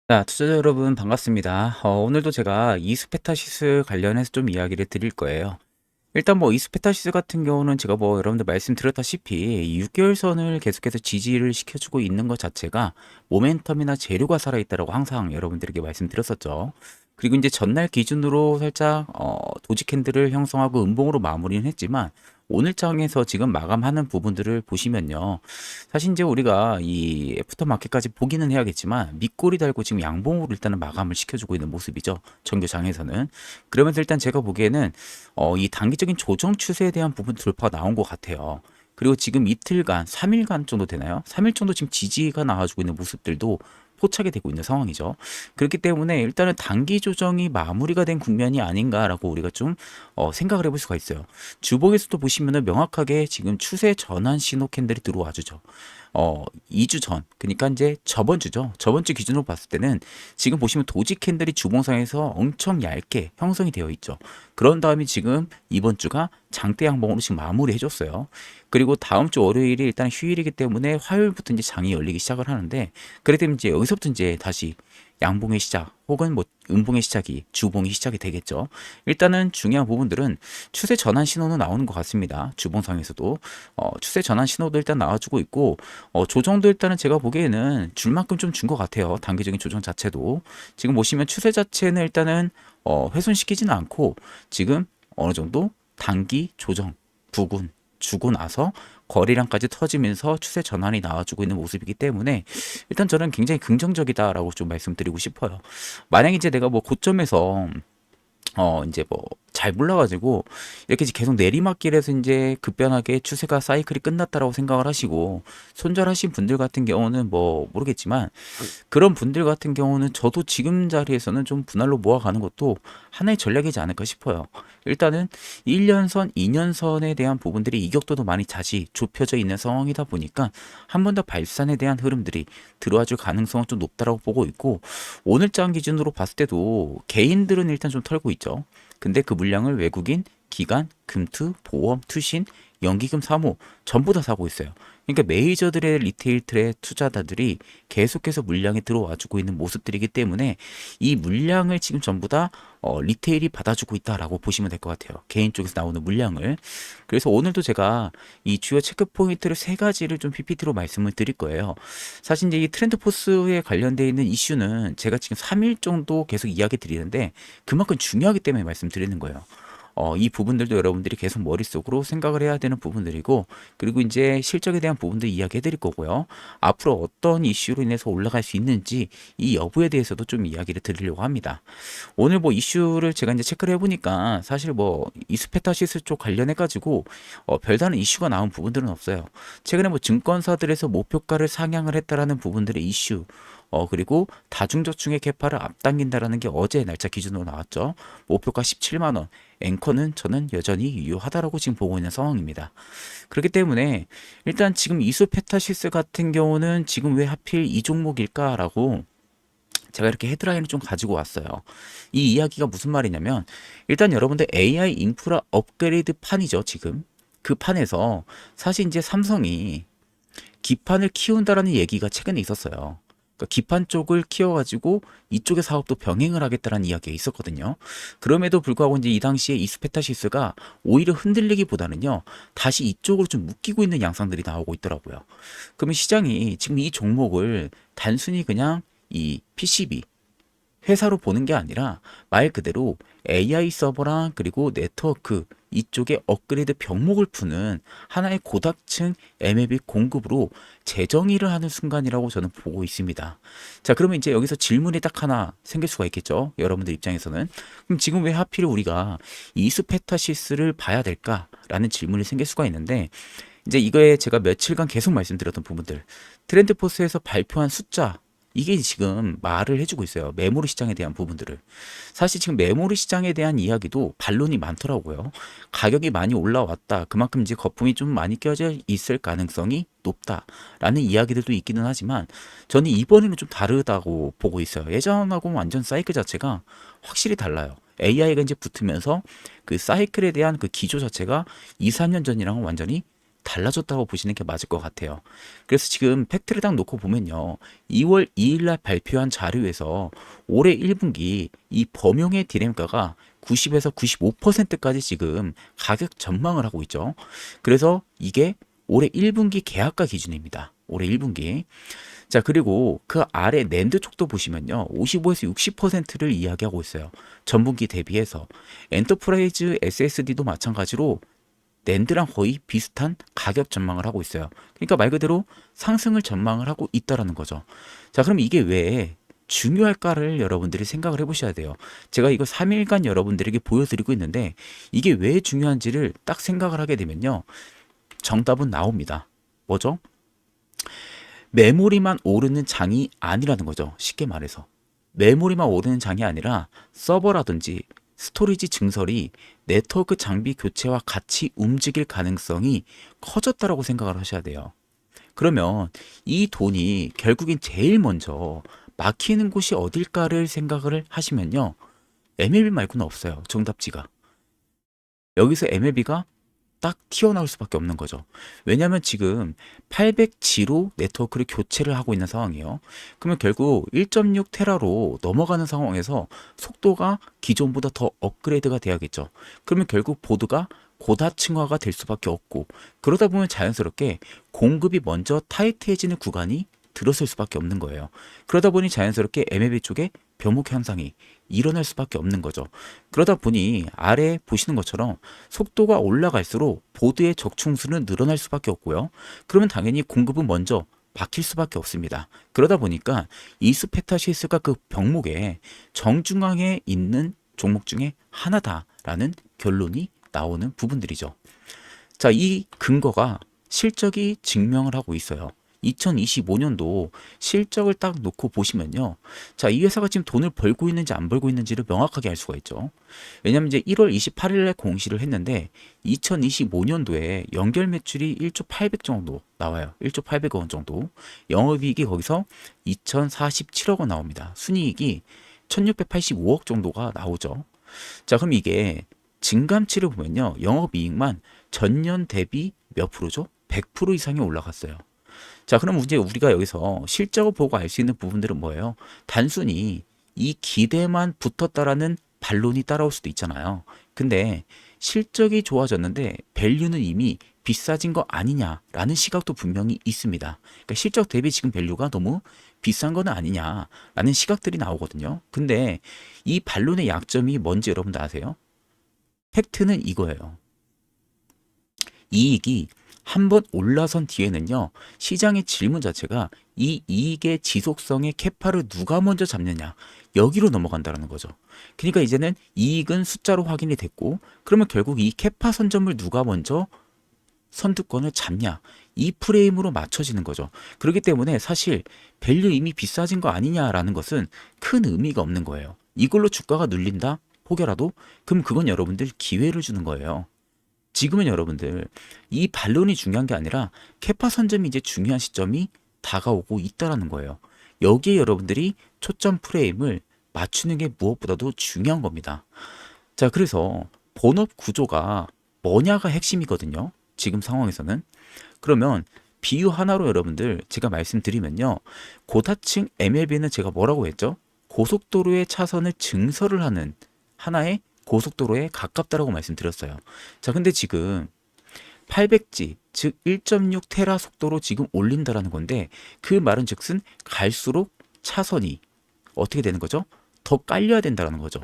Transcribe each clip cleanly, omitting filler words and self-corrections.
자, 투자자 여러분 반갑습니다. 오늘도 제가 이스페타시스 관련해서 좀 이야기를 드릴 거예요. 일단 뭐 이스페타시스 같은 경우는 제가 뭐 여러분들 말씀드렸다시피 6개월 선을 계속해서 지지를 시켜주고 있는 것 자체가 모멘텀이나 재료가 살아있다라고 항상 여러분들에게 말씀드렸었죠. 그리고 이제 전날 기준으로 살짝 도지 캔들을 형성하고 음봉으로 마무리는 했지만 오늘 장에서 지금 마감하는 부분들을 보시면요. 사실 이제 우리가 이 애프터 마켓까지 보기는 해야겠지만 밑꼬리 달고 지금 양봉으로 일단은 마감을 시켜주고 있는 모습이죠. 정규장에서는. 그러면서 일단 제가 보기에는 이 단기적인 조정 추세에 대한 부분 돌파가 나온 것 같아요. 그리고 지금 이틀간, 3일간 정도 되나요? 3일 정도 지금 지지가 나와주고 있는 모습들도 포착이 되고 있는 상황이죠. 그렇기 때문에 일단은 단기 조정이 마무리가 된 국면이 아닌가라고 우리가 좀 생각을 해볼 수가 있어요. 주봉에서도 보시면은 명확하게 지금 추세 전환 신호 캔들이 들어와 주죠. 2주 전, 그러니까 이제 저번 주죠. 저번 주 기준으로 봤을 때는 지금 보시면 도지 캔들이 주봉상에서 엄청 얇게 형성이 되어 있죠. 그런 다음에 지금 이번 주가 장대 양봉으로 지금 마무리 해줬어요. 그리고 다음 주 월요일이 일단 휴일이기 때문에 화요일부터 이제 장이 열리기 시작을 하는데, 그래 되면 이제 여기서부터 이제 다시 양봉의 시작 혹은 뭐 음봉의 시작이 주봉이 시작이 되겠죠. 일단은 중요한 부분들은 추세 전환 신호는 나오는 것 같습니다. 주봉상에서도 추세 전환 신호도 일단 나와주고 있고 조정도 일단은 제가 보기에는 줄 만큼 좀 준 것 같아요. 단기적인 조정 자체도 지금 보시면 추세 자체는 일단은 훼손시키지는 않고 지금 어느 정도 단기 조정 부근 주고 나서 거래량까지 터지면서 추세 전환이 나와주고 있는 모습이기 때문에 일단 저는 굉장히 긍정적이다라고 좀 말씀드리고 싶어요. 만약 이제 내가 뭐 고점에서 이제 뭐 잘 몰라가지고 이렇게 이제 계속 내리막길에서 이제 급변하게 추세가 사이클이 끝났다라고 생각을 하시고 손절하신 분들 같은 경우는 뭐 모르겠지만 그런 분들 같은 경우는 저도 지금 자리에서는 좀 분할로 모아가는 것도 하나의 전략이지 않을까 싶어요. 일단은 1년선, 2년선에 대한 부분들이 이격도도 많이 다시 좁혀져 있는 상황이다 보니까 한 번 더 발산에 대한 흐름들이 들어와 줄 가능성은 좀 높다라고 보고 있고, 오늘 장 기준으로 봤을 때도 개인들은 일단 좀 털고 있죠. 근데 그 물량을 외국인, 기관, 금투, 보험, 투신, 연기금 사모 전부 다 사고 있어요. 그러니까 메이저들의 리테일 트의 투자자들이 계속해서 물량이 들어와주고 있는 모습들이기 때문에 이 물량을 지금 전부 다 리테일이 받아주고 있다라고 보시면 될 것 같아요. 개인 쪽에서 나오는 물량을. 그래서 오늘도 제가 이 주요 체크 포인트를 세 가지를 좀 PPT로 말씀을 드릴 거예요. 사실 이제 이 트렌드 포스에 관련되어 있는 이슈는 제가 지금 3일 정도 계속 이야기 드리는데 그만큼 중요하기 때문에 말씀드리는 거예요. 이 부분들도 여러분들이 계속 머릿속으로 생각을 해야 되는 부분들이고, 그리고 이제 실적에 대한 부분도 이야기해 드릴 거고요. 앞으로 어떤 이슈로 인해서 올라갈 수 있는지 이 여부에 대해서도 좀 이야기를 드리려고 합니다. 오늘 뭐 이슈를 제가 이제 체크를 해보니까 사실 뭐 이스페타시스 쪽 관련해 가지고 별다른 이슈가 나온 부분들은 없어요. 최근에 뭐 증권사들에서 목표가를 상향을 했다라는 부분들의 이슈, 그리고 다중저축의 개파를 앞당긴다라는 게 어제 날짜 기준으로 나왔죠. 목표가 17만 원, 앵커는 저는 여전히 유효하다라고 지금 보고 있는 상황입니다. 그렇기 때문에 일단 지금 이스페타시스 같은 경우는 지금 왜 하필 이 종목일까라고 제가 이렇게 헤드라인을 좀 가지고 왔어요. 이 이야기가 무슨 말이냐면 일단 여러분들 AI 인프라 업그레이드 판이죠, 지금. 그 판에서 사실 이제 삼성이 기판을 키운다라는 얘기가 최근에 있었어요. 그러니까 기판 쪽을 키워가지고 이쪽의 사업도 병행을 하겠다라는 이야기가 있었거든요. 그럼에도 불구하고 이제 이 당시에 이스페타시스가 오히려 흔들리기보다는요, 다시 이쪽으로 좀 묶이고 있는 양상들이 나오고 있더라고요. 그러면 시장이 지금 이 종목을 단순히 그냥 이 PCB 회사로 보는 게 아니라 말 그대로 AI 서버랑 그리고 네트워크 이쪽에 업그레이드 병목을 푸는 하나의 고닥층 MLB 공급으로 재정의를 하는 순간이라고 저는 보고 있습니다. 자, 그러면 이제 여기서 질문이 딱 하나 생길 수가 있겠죠. 여러분들 입장에서는. 그럼 지금 왜 하필 우리가 이스페타시스를 봐야 될까라는 질문이 생길 수가 있는데, 이제 이거에 제가 며칠간 계속 말씀드렸던 부분들, 트렌드포스에서 발표한 숫자, 이게 지금 말을 해주고 있어요. 메모리 시장에 대한 부분들을. 사실 지금 메모리 시장에 대한 이야기도 반론이 많더라고요. 가격이 많이 올라왔다. 그만큼 이제 거품이 좀 많이 껴져 있을 가능성이 높다라는 이야기들도 있기는 하지만 저는 이번에는 좀 다르다고 보고 있어요. 예전하고 완전 사이클 자체가 확실히 달라요. AI가 이제 붙으면서 그 사이클에 대한 그 기조 자체가 2, 3년 전이랑은 완전히 달라졌다고 보시는 게 맞을 것 같아요. 그래서 지금 팩트를 딱 놓고 보면요. 2월 2일 날 발표한 자료에서 올해 1분기 이 범용의 디램가가 90에서 95%까지 지금 가격 전망을 하고 있죠. 그래서 이게 올해 1분기 계약가 기준입니다. 올해 1분기. 자, 그리고 그 아래 낸드 쪽도 보시면요. 55에서 60%를 이야기하고 있어요. 전분기 대비해서. 엔터프라이즈 SSD도 마찬가지로 낸드랑 거의 비슷한 가격 전망을 하고 있어요. 그러니까 말 그대로 상승을 전망을 하고 있다라는 거죠. 자, 그럼 이게 왜 중요할까를 여러분들이 생각을 해보셔야 돼요. 제가 이거 3일간 여러분들에게 보여드리고 있는데 이게 왜 중요한지를 딱 생각을 하게 되면요. 정답은 나옵니다. 뭐죠? 메모리만 오르는 장이 아니라는 거죠. 쉽게 말해서. 메모리만 오르는 장이 아니라 서버라든지 스토리지 증설이 네트워크 장비 교체와 같이 움직일 가능성이 커졌다라고 생각을 하셔야 돼요. 그러면 이 돈이 결국엔 제일 먼저 막히는 곳이 어딜까를 생각을 하시면요. MLB 말고는 없어요. 정답지가. 여기서 MLB가 딱 튀어나올 수밖에 없는 거죠. 왜냐하면 지금 800G로 네트워크를 교체를 하고 있는 상황이에요. 그러면 결국 1.6 테라로 넘어가는 상황에서 속도가 기존보다 더 업그레이드가 돼야겠죠. 그러면 결국 보드가 고다층화가 될 수밖에 없고 그러다 보면 자연스럽게 공급이 먼저 타이트해지는 구간이 들어설 수밖에 없는 거예요. 그러다 보니 자연스럽게 MLB 쪽에 벼목 현상이 일어날 수밖에 없는 거죠. 그러다 보니 아래 보시는 것처럼 속도가 올라갈수록 보드의 적충수는 늘어날 수밖에 없고요. 그러면 당연히 공급은 먼저 막힐 수밖에 없습니다. 그러다 보니까 이스페타시스가 그 병목의 정중앙에 있는 종목 중에 하나다라는 결론이 나오는 부분들이죠. 자, 이 근거가 실적이 증명을 하고 있어요. 2025년도 실적을 딱 놓고 보시면요. 자, 이 회사가 지금 돈을 벌고 있는지 안 벌고 있는지를 명확하게 알 수가 있죠. 왜냐면 이제 1월 28일에 공시를 했는데 2025년도에 연결 매출이 1조 800 정도 나와요. 1조 800억 원 정도. 영업이익이 거기서 2047억 원 나옵니다. 순이익이 1685억 정도가 나오죠. 자, 그럼 이게 증감치를 보면요. 영업이익만 전년 대비 몇 프로죠? 100% 이상이 올라갔어요. 자, 그럼 이제 우리가 여기서 실적을 보고 알 수 있는 부분들은 뭐예요? 단순히 이 기대만 붙었다라는 반론이 따라올 수도 있잖아요. 근데 실적이 좋아졌는데 밸류는 이미 비싸진 거 아니냐라는 시각도 분명히 있습니다. 그러니까 실적 대비 지금 밸류가 너무 비싼 거는 아니냐라는 시각들이 나오거든요. 근데 이 반론의 약점이 뭔지 여러분들 아세요? 팩트는 이거예요. 이익이 한번 올라선 뒤에는요, 시장의 질문 자체가 이 이익의 지속성의 캐파를 누가 먼저 잡느냐, 여기로 넘어간다는 거죠. 그러니까 이제는 이익은 숫자로 확인이 됐고, 그러면 결국 이 캐파 선점을 누가 먼저 선두권을 잡냐, 이 프레임으로 맞춰지는 거죠. 그렇기 때문에 사실 밸류 이미 비싸진 거 아니냐라는 것은 큰 의미가 없는 거예요. 이걸로 주가가 눌린다? 혹여라도? 그럼 그건 여러분들 기회를 주는 거예요. 지금은 여러분들 이 반론이 중요한 게 아니라 캐파 선점이 이제 중요한 시점이 다가오고 있다라는 거예요. 여기에 여러분들이 초점 프레임을 맞추는 게 무엇보다도 중요한 겁니다. 자, 그래서 본업 구조가 뭐냐가 핵심이거든요. 지금 상황에서는. 그러면 비유 하나로 여러분들 제가 말씀드리면요. 고다층 MLB는 제가 뭐라고 했죠? 고속도로의 차선을 증설을 하는 하나의 고속도로에 가깝다라고 말씀드렸어요. 자, 근데 지금 800G, 즉 1.6 테라 속도로 지금 올린다라는 건데 그 말은 즉슨 갈수록 차선이 어떻게 되는 거죠? 더 깔려야 된다라는 거죠.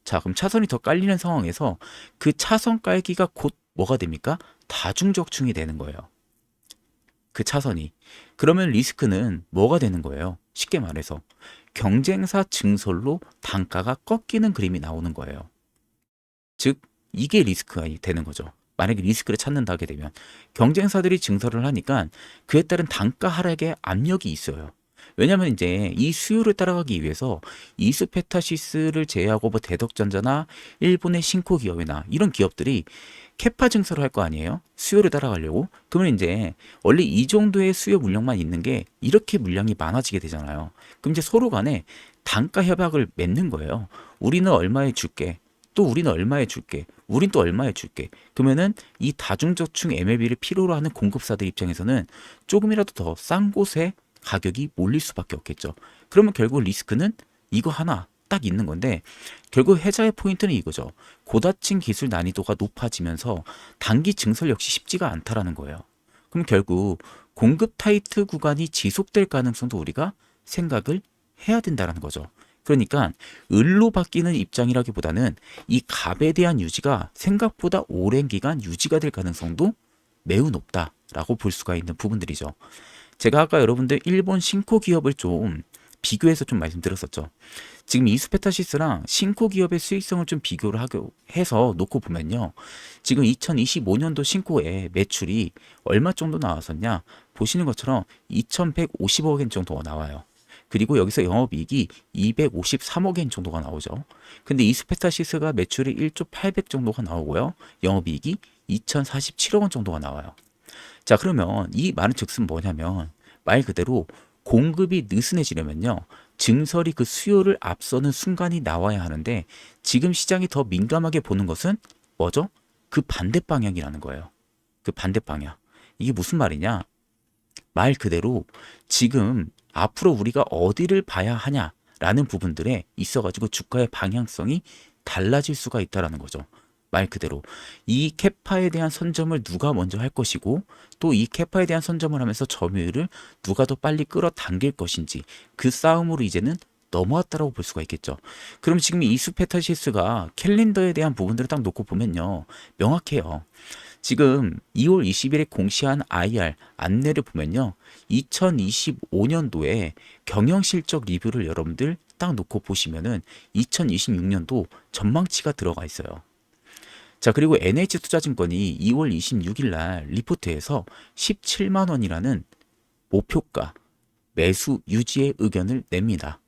자, 그럼 차선이 더 깔리는 상황에서 그 차선 깔기가 곧 뭐가 됩니까? 다중적충이 되는 거예요. 그 차선이. 그러면 리스크는 뭐가 되는 거예요? 쉽게 말해서 경쟁사 증설로 단가가 꺾이는 그림이 나오는 거예요. 즉 이게 리스크가 되는 거죠. 만약에 리스크를 찾는다 하게 되면 경쟁사들이 증설을 하니까 그에 따른 단가 하락의 압력이 있어요. 왜냐하면 이제 이 수요를 따라가기 위해서 이스페타시스를 제외하고 뭐 대덕전자나 일본의 신코 기업이나 이런 기업들이 캐파 증설을 할 거 아니에요? 수요를 따라가려고. 그러면 이제 원래 이 정도의 수요 물량만 있는 게 이렇게 물량이 많아지게 되잖아요. 그럼 이제 서로 간에 단가 협약을 맺는 거예요. 우리는 얼마에 줄게. 또 우리는 얼마에 줄게. 우린 또 얼마에 줄게. 그러면은 이 다중저축 MLB를 필요로 하는 공급사들 입장에서는 조금이라도 더 싼 곳에 가격이 몰릴 수밖에 없겠죠. 그러면 결국 리스크는 이거 하나 딱 있는 건데, 결국 해자의 포인트는 이거죠. 고다층 기술 난이도가 높아지면서 단기 증설 역시 쉽지가 않다라는 거예요. 그럼 결국 공급 타이트 구간이 지속될 가능성도 우리가 생각을 해야 된다는 거죠. 그러니까 을로 바뀌는 입장이라기보다는 이 값에 대한 유지가 생각보다 오랜 기간 유지가 될 가능성도 매우 높다라고 볼 수가 있는 부분들이죠. 제가 아까 여러분들 일본 신코 기업을 좀 비교해서 좀 말씀드렸었죠. 지금 이수페타시스랑 신코 기업의 수익성을 좀 비교를 해서 놓고 보면요. 지금 2025년도 신코의 매출이 얼마 정도 나왔었냐? 보시는 것처럼 2150억 엔 정도가 나와요. 그리고 여기서 영업이익이 253억 엔 정도가 나오죠. 근데 이수페타시스가 매출이 1조 800 정도가 나오고요. 영업이익이 2047억 원 정도가 나와요. 자, 그러면 이 말은 즉슨 뭐냐면 말 그대로 공급이 느슨해지려면요. 증설이 그 수요를 앞서는 순간이 나와야 하는데 지금 시장이 더 민감하게 보는 것은 뭐죠? 그 반대 방향이라는 거예요. 그 반대 방향. 이게 무슨 말이냐? 말 그대로 지금 앞으로 우리가 어디를 봐야 하냐라는 부분들에 있어가지고 주가의 방향성이 달라질 수가 있다라는 거죠. 말 그대로 이 캐파에 대한 선점을 누가 먼저 할 것이고 또 이 캐파에 대한 선점을 하면서 점유율을 누가 더 빨리 끌어당길 것인지 그 싸움으로 이제는 넘어왔다라고 볼 수가 있겠죠. 그럼 지금 이수페타시스가 캘린더에 대한 부분들을 딱 놓고 보면요. 명확해요. 지금 2월 20일에 공시한 IR 안내를 보면요. 2025년도에 경영실적 리뷰를 여러분들 딱 놓고 보시면은 2026년도 전망치가 들어가 있어요. 자, 그리고 NH투자증권이 2월 26일 날 리포트에서 17만 원이라는 목표가 매수 유지의 의견을 냅니다.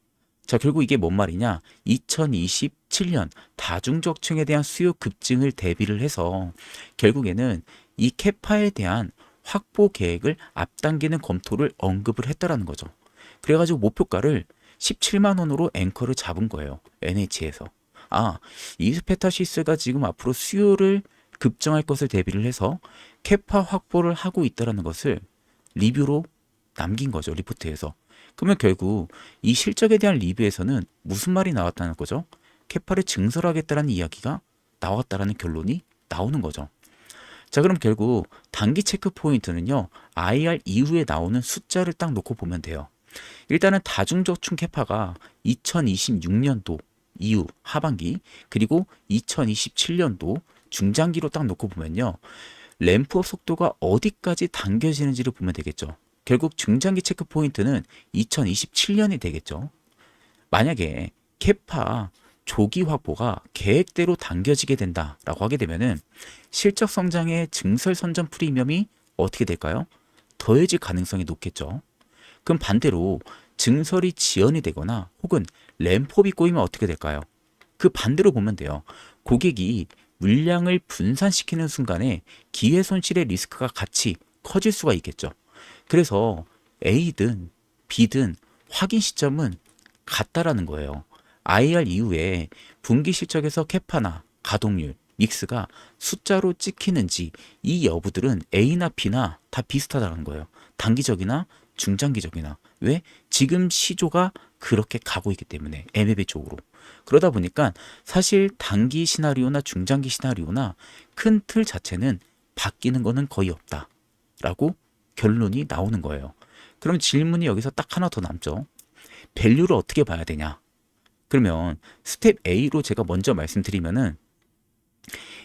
자, 결국 이게 뭔 말이냐? 2027년 다중저층에 대한 수요 급증을 대비를 해서 결국에는 이 캐파에 대한 확보 계획을 앞당기는 검토를 언급을 했다라는 거죠. 그래가지고 목표가를 17만 원으로 앵커를 잡은 거예요. NH에서. 아, 이스페타시스가 지금 앞으로 수요를 급증할 것을 대비를 해서 캐파 확보를 하고 있다는 것을 리뷰로 남긴 거죠. 리포트에서. 그러면 결국 이 실적에 대한 리뷰에서는 무슨 말이 나왔다는 거죠? 캐파를 증설하겠다는 이야기가 나왔다라는 결론이 나오는 거죠. 자, 그럼 결국 단기 체크 포인트는요. IR 이후에 나오는 숫자를 딱 놓고 보면 돼요. 일단은 다중저축 캐파가 2026년도 이후 하반기 그리고 2027년도 중장기로 딱 놓고 보면요. 램프업 속도가 어디까지 당겨지는지를 보면 되겠죠. 결국 중장기 체크 포인트는 2027년이 되겠죠. 만약에 캐파 조기 확보가 계획대로 당겨지게 된다라고 하게 되면은 실적 성장의 증설 선점 프리미엄이 어떻게 될까요? 더해질 가능성이 높겠죠. 그럼 반대로 증설이 지연이 되거나 혹은 램프업이 꼬이면 어떻게 될까요? 그 반대로 보면 돼요. 고객이 물량을 분산시키는 순간에 기회 손실의 리스크가 같이 커질 수가 있겠죠. 그래서 A든 B든 확인 시점은 같다라는 거예요. IR 이후에 분기 실적에서 캐파나 가동률, 믹스가 숫자로 찍히는지 이 여부들은 A나 B나 다 비슷하다는 거예요. 단기적이나 중장기적이나. 왜? 지금 시조가 그렇게 가고 있기 때문에 MLB 쪽으로. 그러다 보니까 사실 단기 시나리오나 중장기 시나리오나 큰 틀 자체는 바뀌는 거는 거의 없다라고 결론이 나오는 거예요. 그럼 질문이 여기서 딱 하나 더 남죠. 밸류를 어떻게 봐야 되냐? 그러면 스텝 A로 제가 먼저 말씀드리면은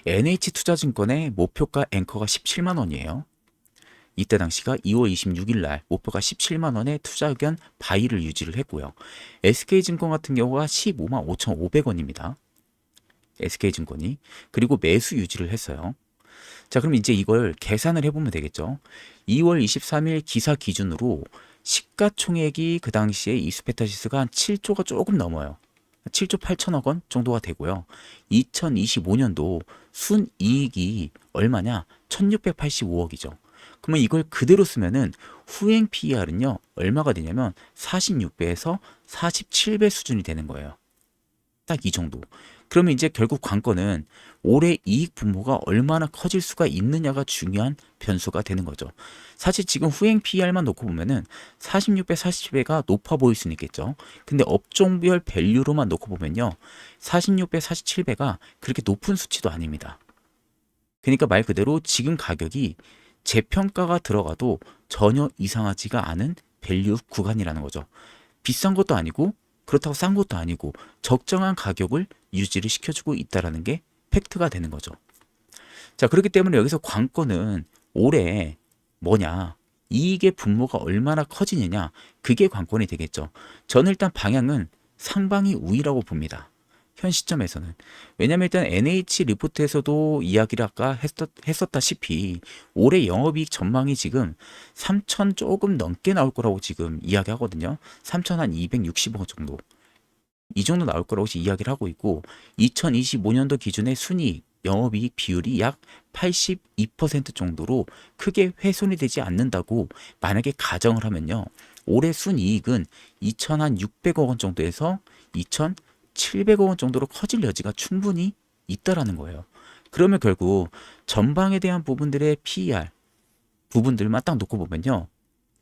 NH투자증권의 목표가 앵커가 17만 원이에요. 이때 당시가 2월 26일 날 목표가 17만 원에 투자 의견 바이를 유지를 했고요. SK증권 같은 경우가 15만 5,500원입니다. SK증권이. 그리고 매수 유지를 했어요. 자, 그럼 이제 이걸 계산을 해보면 되겠죠. 2월 23일 기사 기준으로 시가총액이 그 당시에 이수페타시스가 한 7조가 조금 넘어요. 7조 8천억 원 정도가 되고요. 2025년도 순이익이 얼마냐? 1685억이죠. 그러면 이걸 그대로 쓰면은 후행 PER은요, 얼마가 되냐면 46배에서 47배 수준이 되는 거예요. 딱 이 정도. 그러면 이제 결국 관건은 올해 이익 분모가 얼마나 커질 수가 있느냐가 중요한 변수가 되는 거죠. 사실 지금 후행 PER만 놓고 보면은 46배, 47배가 높아 보일 수는 있겠죠. 근데 업종별 밸류로만 놓고 보면요. 46배, 47배가 그렇게 높은 수치도 아닙니다. 그러니까 말 그대로 지금 가격이 재평가가 들어가도 전혀 이상하지가 않은 밸류 구간이라는 거죠. 비싼 것도 아니고 그렇다고 싼 것도 아니고 적정한 가격을 유지를 시켜주고 있다는 게 팩트가 되는 거죠. 자, 그렇기 때문에 여기서 관건은 올해 뭐냐, 이익의 분모가 얼마나 커지느냐, 그게 관건이 되겠죠. 저는 일단 방향은 상방이 우위라고 봅니다. 현 시점에서는. 왜냐면 일단 NH 리포트에서도 이야기를 아까 했었다시피 올해 영업이익 전망이 지금 3천 조금 넘게 나올 거라고 지금 이야기하거든요. 3천 한 260억 정도. 이 정도 나올 거라고 이야기를 하고 있고 2025년도 기준의 순이익, 영업이익 비율이 약 82% 정도로 크게 훼손이 되지 않는다고 만약에 가정을 하면요. 올해 순이익은 2,600억 원 정도에서 2,700억 원 정도로 커질 여지가 충분히 있다라는 거예요. 그러면 결국 전방에 대한 부분들의 PER 부분들만 딱 놓고 보면요.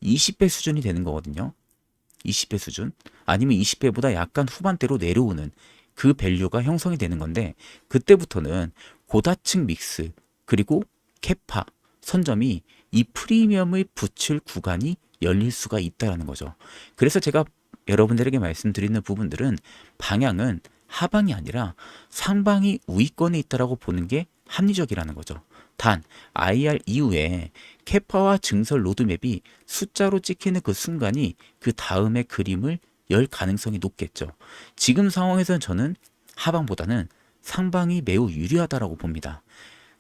20배 수준이 되는 거거든요. 20배 수준 아니면 20배보다 약간 후반대로 내려오는 그 밸류가 형성이 되는 건데 그때부터는 고다층 믹스 그리고 캐파 선점이 이 프리미엄을 붙일 구간이 열릴 수가 있다는 거죠. 그래서 제가 여러분들에게 말씀드리는 부분들은 방향은 하방이 아니라 상방이 우위권에 있다라고 보는 게 합리적이라는 거죠. 단 IR 이후에 캐파와 증설 로드맵이 숫자로 찍히는 그 순간이 그 다음의 그림을 열 가능성이 높겠죠. 지금 상황에서는 저는 하방보다는 상방이 매우 유리하다라고 봅니다.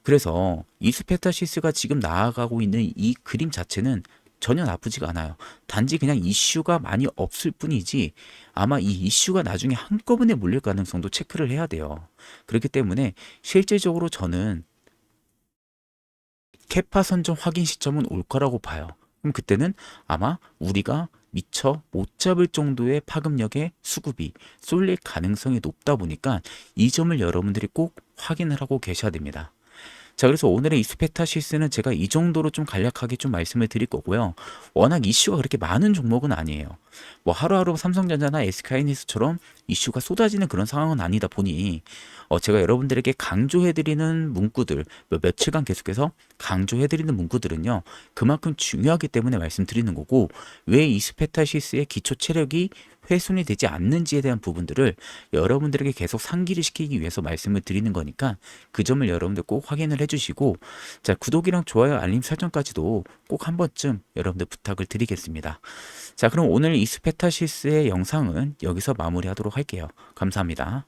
그래서 이스페타시스가 지금 나아가고 있는 이 그림 자체는 전혀 나쁘지가 않아요. 단지 그냥 이슈가 많이 없을 뿐이지 아마 이 이슈가 나중에 한꺼번에 몰릴 가능성도 체크를 해야 돼요. 그렇기 때문에 실질적으로 저는 캐파 선점 확인 시점은 올 거라고 봐요. 그럼 그때는 아마 우리가 미처 못 잡을 정도의 파급력의 수급이 쏠릴 가능성이 높다 보니까 이 점을 여러분들이 꼭 확인을 하고 계셔야 됩니다. 자, 그래서 오늘의 이스페타시스는 제가 이 정도로 좀 간략하게 좀 말씀을 드릴 거고요. 워낙 이슈가 그렇게 많은 종목은 아니에요. 뭐 하루하루 삼성전자나 SK하이닉스처럼 이슈가 쏟아지는 그런 상황은 아니다 보니 제가 여러분들에게 강조해드리는 문구들 며칠간 계속해서 강조해드리는 문구들은요. 그만큼 중요하기 때문에 말씀드리는 거고 왜 이스페타시스의 기초 체력이 훼손이 되지 않는지에 대한 부분들을 여러분들에게 계속 상기를 시키기 위해서 말씀을 드리는 거니까 그 점을 여러분들 꼭 확인을 해주시고 자 구독이랑 좋아요 알림 설정까지도 꼭 한 번쯤 여러분들 부탁을 드리겠습니다. 자 그럼 오늘 이스페타시스의 영상은 여기서 마무리하도록 할게요. 감사합니다.